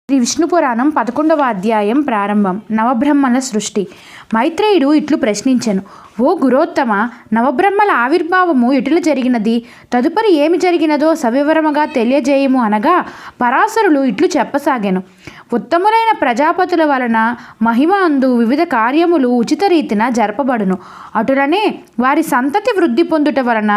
శ్రీ విష్ణు పురాణం 11వ అధ్యాయం ప్రారంభం. నవబ్రహ్మల సృష్టి. మైత్రేయుడు ఇట్లు ప్రశ్నించెను. ఓ గురోత్తమ, నవబ్రహ్మల ఆవిర్భావము ఎటుల జరిగినది? తదుపరి ఏమి జరిగినదో సవివరముగా తెలియజేయము అనగా పరాశరులు ఇట్లు చెప్పసాగెను. ఉత్తములైన ప్రజాపతుల వలన మహిమ అందు వివిధ కార్యములు ఉచిత రీతిన జరపబడును. అటులనే వారి సంతతి వృద్ధి పొందుట వలన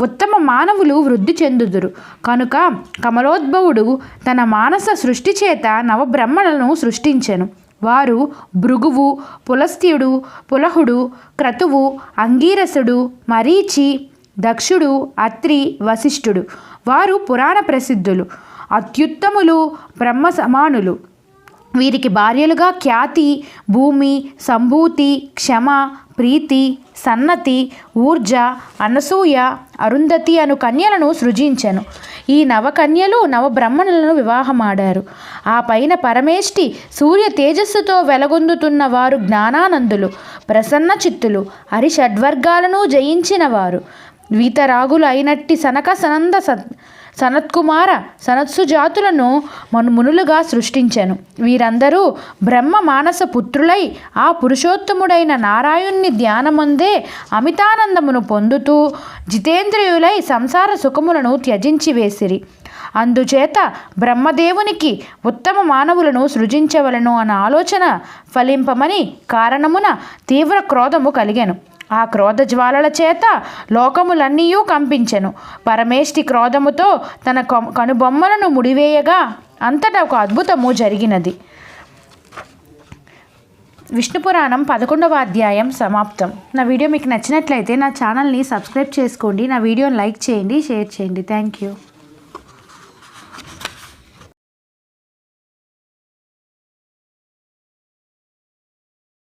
ఉత్తమ మానవులు వృద్ధి చెందుదురు. కనుక కమలోద్భవుడు తన మానస సృష్టి చేత నవబ్రహ్మలను సృష్టించెను. వారు భృగువు, పులస్త్యుడు, పులహుడు, క్రతువు, అంగీరసుడు, మరీచి, దక్షుడు, అత్రి, వశిష్ఠుడు. వారు పురాణ ప్రసిద్ధులు, అత్యుత్తములు, బ్రహ్మ సమానులు. వీరికి భార్యలుగా ఖ్యాతి, భూమి, సంభూతి, క్షమ, ప్రీతి, సన్నతి, ఊర్జ, అనసూయ, అరుంధతి అను కన్యలను సృజించెను. ఈ నవకన్యలు నవబ్రహ్మణులను వివాహమాడారు. ఆ పైన పరమేష్టి సూర్య తేజస్సుతో వెలగొందుతున్న వారు జ్ఞానానందులు, ప్రసన్న చిత్తులు, హరిషడ్వర్గాలను జయించిన వారు. వీతరాగులు అయినట్టి సనక సనంద సనత్కుమార సనత్సు జాతులను మునులుగా సృష్టించెను. వీరందరూ బ్రహ్మ మానస పుత్రులై ఆ పురుషోత్తముడైన నారాయణుని ధ్యానమందే అమితానందమును పొందుతూ జితేంద్రియులై సంసార సుఖములను త్యజించి వేసిరి. అందుచేత బ్రహ్మదేవునికి ఉత్తమ మానవులను సృజించవలను అన్న ఆలోచన ఫలింపమని కారణమున తీవ్ర క్రోధము కలిగెను. ఆ క్రోధ జ్వాలల చేత లోకములన్నీయూ కంపించెను. పరమేష్టి క్రోధముతో తన కనుబొమ్మలను ముడివేయగా అంతటా ఒక అద్భుతము జరిగినది. విష్ణు పురాణం 11వ అధ్యాయం సమాప్తం. నా వీడియో మీకు నచ్చినట్లయితే నా ఛానల్ని సబ్స్క్రైబ్ చేసుకోండి. నా వీడియోని లైక్ చేయండి, షేర్ చేయండి. Thank you.